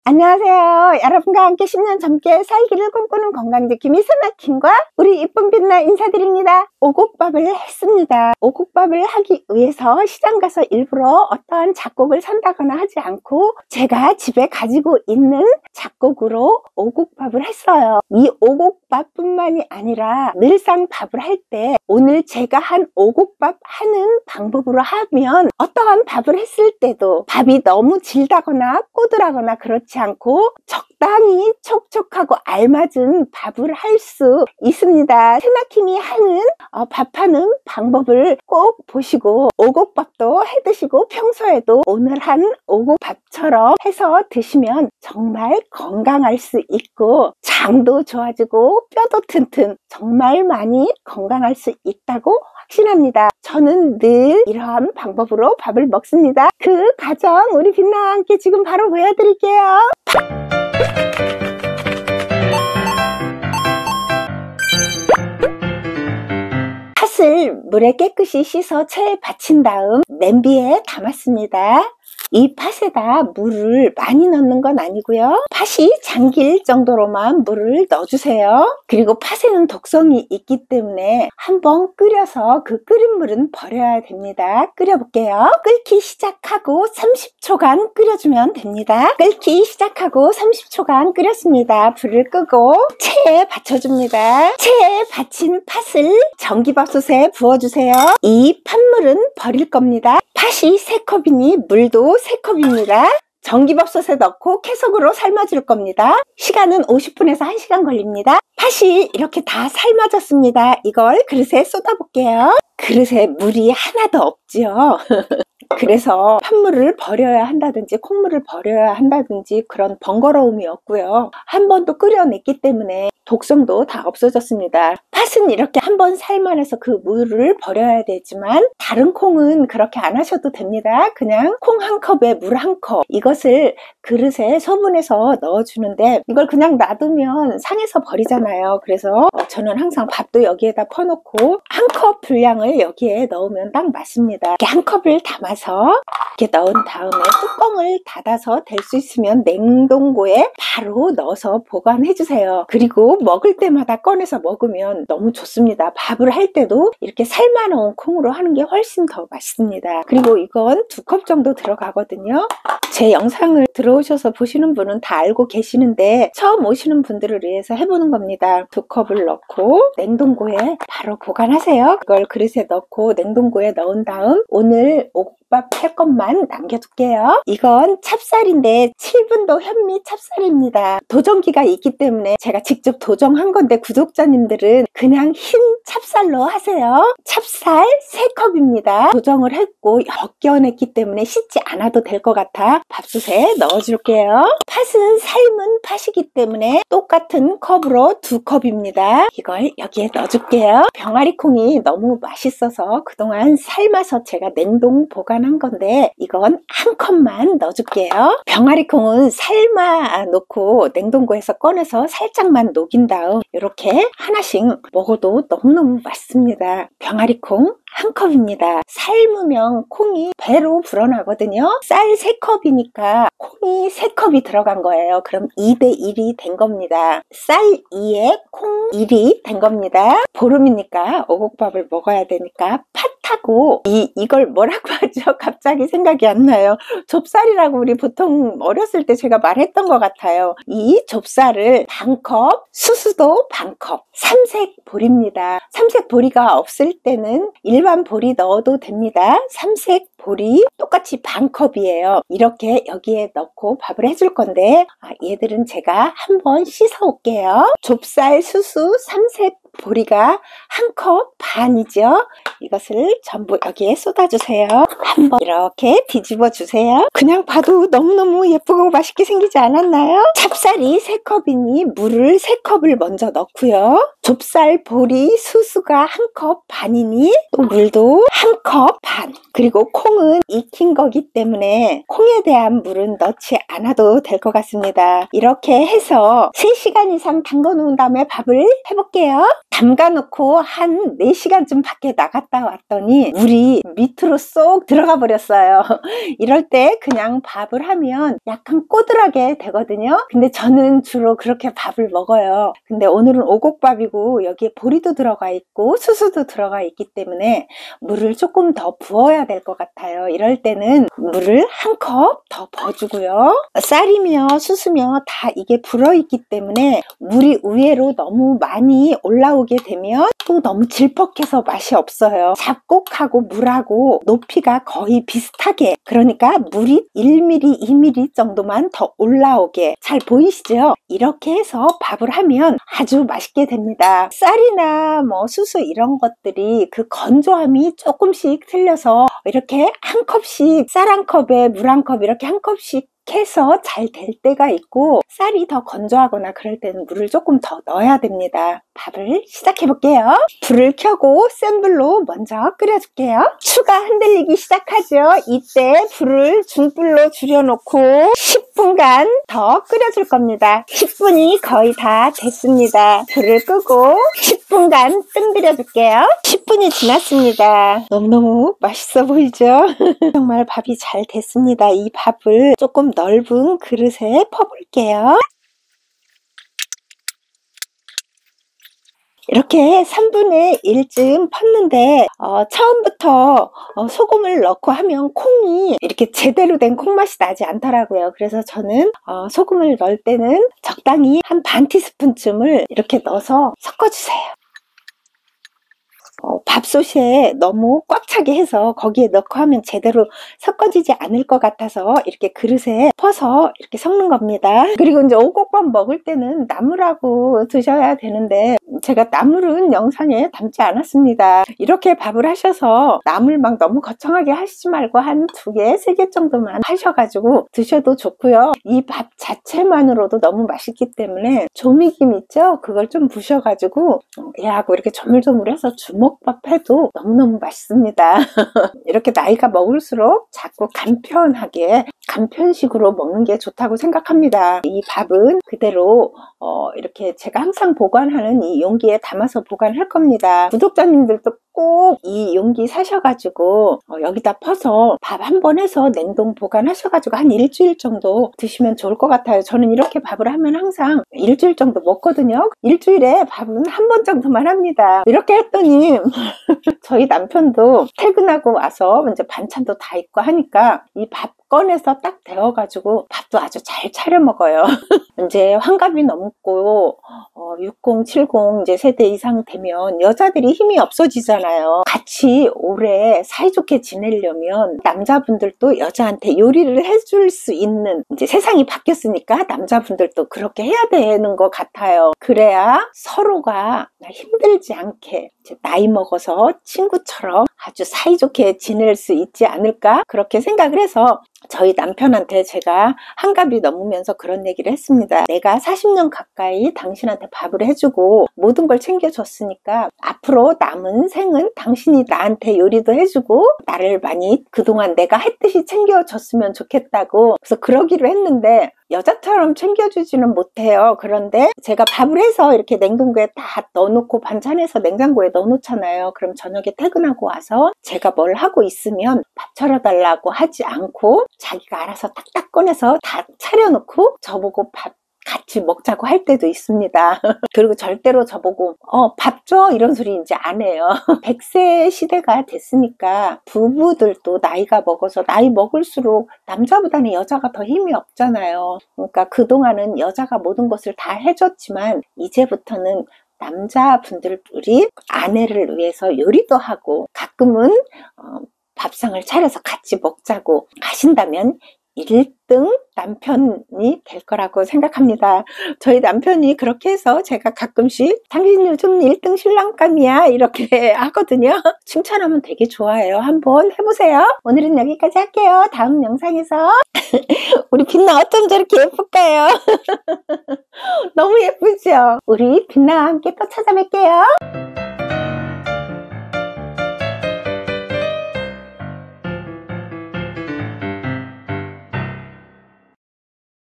안녕하세요. 여러분과 함께 10년 젊게 살기를 꿈꾸는 건강지킴이 스나킴과 우리 이쁜 빛나 인사드립니다. 오곡밥을 했습니다. 오곡밥을 하기 위해서 시장 가서 일부러 어떠한 작곡을 산다거나 하지 않고 제가 집에 가지고 있는 작곡으로 오곡밥을 했어요. 이 오곡밥뿐만이 아니라 늘상 밥을 할 때 오늘 제가 한 오곡밥 하는 방법으로 하면 어떠한 밥을 했을 때도 밥이 너무 질다거나 꼬들하거나 그렇지 않고 적당히 촉촉하고 알맞은 밥을 할 수 있습니다. 스나킴이 하는 밥하는 방법을 꼭 보시고 오곡밥도 해 드시고 평소에도 오늘 한 오곡밥처럼 해서 드시면 정말 건강할 수 있고 장도 좋아지고 뼈도 튼튼 정말 많이 건강할 수 있다고 확신합니다. 저는 늘 이러한 방법으로 밥을 먹습니다. 그 과정 우리 빛나와 함께 지금 바로 보여드릴게요. 팥을 물에 깨끗이 씻어 체에 받친 다음 냄비에 담았습니다. 이 팥에다 물을 많이 넣는 건 아니고요. 팥이 잠길 정도로만 물을 넣어주세요. 그리고 팥에는 독성이 있기 때문에 한번 끓여서 그 끓인 물은 버려야 됩니다. 끓여볼게요. 끓기 시작하고 30초간 끓여주면 됩니다. 끓기 시작하고 30초간 끓였습니다. 불을 끄고 체에 받쳐줍니다. 체에 받친 팥을 전기밥솥에 부어주세요. 이 팥물은 버릴 겁니다. 팥이 3컵이니 물도 3컵입니다. 전기밥솥에 넣고 계속으로 삶아줄 겁니다. 시간은 50분에서 1시간 걸립니다. 팥이 이렇게 다 삶아졌습니다. 이걸 그릇에 쏟아볼게요. 그릇에 물이 하나도 없죠. 그래서 팥물을 버려야 한다든지 콩물을 버려야 한다든지 그런 번거로움이 없고요. 한 번 또 끓여냈기 때문에 독성도 다 없어졌습니다. 팥은 이렇게 한번 삶아내서 그 물을 버려야 되지만 다른 콩은 그렇게 안 하셔도 됩니다. 그냥 콩 1컵에 물 1컵 이것을 그릇에 소분해서 넣어주는데 이걸 그냥 놔두면 상해서 버리잖아요. 그래서 저는 항상 밥도 여기에다 퍼놓고 1컵 분량을 여기에 넣으면 딱 맞습니다. 이렇게 1컵을 담아서 이렇게 넣은 다음에 뚜껑을 닫아서 될 수 있으면 냉동고에 바로 넣어서 보관해 주세요. 그리고 먹을 때마다 꺼내서 먹으면 너무 좋습니다. 밥을 할 때도 이렇게 삶아 놓은 콩으로 하는 게 훨씬 더 맛있습니다. 그리고 이건 2컵 정도 들어가거든요. 제 영상을 들어오셔서 보시는 분은 다 알고 계시는데 처음 오시는 분들을 위해서 해보는 겁니다. 2컵을 넣고 냉동고에 바로 보관하세요. 그걸 그릇에 넣고 냉동고에 넣은 다음 오늘 오곡밥 할 것만 남겨둘게요. 이건 찹쌀인데 7분도 현미 찹쌀입니다. 도정기가 있기 때문에 제가 직접 도정한 건데 구독자님들은 그냥 흰 찹쌀로 하세요. 찹쌀 3컵입니다. 도정을 했고 벗겨냈기 때문에 씻지 않아도 될 것 같아 밥솥에 넣어줄게요. 팥은 삶은 팥이기 때문에 똑같은 컵으로 2컵입니다. 이걸 여기에 넣어줄게요. 병아리 콩이 너무 맛있어서 그동안 삶아서 제가 냉동 보관한 건데 이건 1컵만 넣어줄게요. 병아리 콩은 삶아 놓고 냉동고에서 꺼내서 살짝만 녹인 다음 이렇게 하나씩 먹어도 너무너무 맛있습니다. 병아리 콩 1컵입니다. 삶으면 콩이 배로 불어나거든요. 쌀 3컵이니까 콩이 3컵이 들어간 거예요. 그럼 2대1이 된 겁니다. 쌀 2에 콩 1이 된 겁니다. 보름이니까 오곡밥을 먹어야 되니까 팥하고 이걸 뭐라고 하죠? 갑자기 생각이 안 나요. 좁쌀이라고 우리 보통 어렸을 때 제가 말했던 것 같아요. 이 좁쌀을 반컵, 수수도 반컵, 삼색 보리입니다. 삼색 보리가 없을 때는 일반 보리 넣어도 됩니다. 삼색 보리 똑같이 반컵이에요. 이렇게 여기에 넣고 밥을 해줄 건데 얘들은 제가 한번 씻어 올게요. 좁쌀, 수수, 삼색 보리가 1컵 반이죠. 이것을 전부 여기에 쏟아주세요. 한번 이렇게 뒤집어 주세요. 그냥 봐도 너무너무 예쁘고 맛있게 생기지 않았나요? 찹쌀이 3컵이니 물을 3컵을 먼저 넣고요. 좁쌀, 보리, 수수가 1컵 반이니 또 물도 1컵 반. 그리고 콩은 익힌 거기 때문에 콩에 대한 물은 넣지 않아도 될 것 같습니다. 이렇게 해서 3시간 이상 담궈 놓은 다음에 밥을 해볼게요. 담가 놓고 한 4시간쯤 밖에 나갔다 갔다 왔더니 물이 밑으로 쏙 들어가 버렸어요. 이럴 때 그냥 밥을 하면 약간 꼬들하게 되거든요. 근데 저는 주로 그렇게 밥을 먹어요. 근데 오늘은 오곡밥이고 여기에 보리도 들어가 있고 수수도 들어가 있기 때문에 물을 조금 더 부어야 될 것 같아요. 이럴 때는 물을 한 컵 더 부어주고요. 쌀이며 수수며 다 이게 불어있기 때문에 물이 위로 너무 많이 올라오게 되면 또 너무 질퍽해서 맛이 없어요. 잡곡하고 물하고 높이가 거의 비슷하게, 그러니까 물이 1mm, 2mm 정도만 더 올라오게, 잘 보이시죠? 이렇게 해서 밥을 하면 아주 맛있게 됩니다. 쌀이나 뭐 수수 이런 것들이 그 건조함이 조금씩 틀려서 이렇게 한 컵씩, 쌀 한 컵에 물 한 컵 이렇게 한 컵씩 해서 잘 될 때가 있고, 쌀이 더 건조하거나 그럴 때는 물을 조금 더 넣어야 됩니다. 밥을 시작해 볼게요. 불을 켜고 센 불로 먼저 끓여줄게요. 추가 흔들리기 시작하죠. 이때 불을 중불로 줄여놓고 10분간 더 끓여줄 겁니다. 10분이 거의 다 됐습니다. 불을 끄고 10분간 뜸들여 줄게요. 10분이 지났습니다. 너무너무 맛있어 보이죠? 정말 밥이 잘 됐습니다. 이 밥을 조금 넓은 그릇에 퍼볼게요. 이렇게 3분의 1쯤 펐는데 처음부터 소금을 넣고 하면 콩이 이렇게 제대로 된 콩맛이 나지 않더라고요. 그래서 저는 소금을 넣을 때는 적당히 한 반 티스푼쯤을 이렇게 넣어서 섞어주세요. 밥솥에 너무 꽉 차게 해서 거기에 넣고 하면 제대로 섞어지지 않을 것 같아서 이렇게 그릇에 퍼서 이렇게 섞는 겁니다. 그리고 이제 오곡밥 먹을 때는 나물하고 드셔야 되는데 제가 나물은 영상에 담지 않았습니다. 이렇게 밥을 하셔서 나물 막 너무 거창하게 하시지 말고 한 2개, 3개 정도만 하셔가지고 드셔도 좋고요. 이 밥 자체만으로도 너무 맛있기 때문에 조미김 있죠? 그걸 좀 부셔가지고 얘하고 이렇게 조물조물해서 주먹밥 해도 너무너무 맛있습니다. 이렇게 나이가 먹을수록 자꾸 간편식으로 먹는 게 좋다고 생각합니다. 이 밥은 그대로 이렇게 제가 항상 보관하는 이 용기에 담아서 보관할 겁니다. 구독자님들도 꼭 이 용기 사셔가지고 여기다 퍼서 밥 한 번 해서 냉동 보관하셔가지고 한 일주일 정도 드시면 좋을 것 같아요. 저는 이렇게 밥을 하면 항상 일주일 정도 먹거든요. 일주일에 밥은 한 번 정도만 합니다. 이렇게 했더니 저희 남편도 퇴근하고 와서 이제 반찬도 다 있고 하니까 이 밥 꺼내서 딱 데워가지고 밥도 아주 잘 차려 먹어요. 이제 환갑이 넘고 60, 70 이제 세대 이상 되면 여자들이 힘이 없어지잖아요. 같이 오래 사이좋게 지내려면 남자분들도 여자한테 요리를 해줄 수 있는, 이제 세상이 바뀌었으니까 남자분들도 그렇게 해야 되는 것 같아요. 그래야 서로가 힘들지 않게 이제 나이 먹어서 친구처럼 아주 사이좋게 지낼 수 있지 않을까, 그렇게 생각을 해서 저희 남편한테 제가 한갑이 넘으면서 그런 얘기를 했습니다. 내가 40년 가까이 당신한테 밥을 해주고 모든 걸 챙겨줬으니까 앞으로 남은 생은 당신이 나한테 요리도 해주고 나를 많이 그동안 내가 했듯이 챙겨줬으면 좋겠다고, 그래서 그러기로 했는데 여자처럼 챙겨주지는 못해요. 그런데 제가 밥을 해서 이렇게 냉동고에 다 넣어놓고 반찬해서 냉장고에 넣어놓잖아요. 그럼 저녁에 퇴근하고 와서 제가 뭘 하고 있으면 밥 차려달라고 하지 않고 자기가 알아서 딱딱 꺼내서 다 차려놓고 저보고 밥 같이 먹자고 할 때도 있습니다. 그리고 절대로 저보고 밥 줘 이런 소리 이제 안 해요. 100세 시대가 됐으니까 부부들도 나이가 먹어서 나이 먹을수록 남자보다는 여자가 더 힘이 없잖아요. 그러니까 그동안은 여자가 모든 것을 다 해줬지만 이제부터는 남자분들이 아내를 위해서 요리도 하고 가끔은 밥상을 차려서 같이 먹자고 하신다면 1등 남편이 될 거라고 생각합니다. 저희 남편이 그렇게 해서 제가 가끔씩 당신 요즘 1등 신랑감이야 이렇게 하거든요. 칭찬하면 되게 좋아해요. 한번 해보세요. 오늘은 여기까지 할게요. 다음 영상에서 우리 빛나 어쩜 저렇게 예쁠까요? 너무 예쁘죠? 우리 빛나와 함께 또 찾아뵐게요.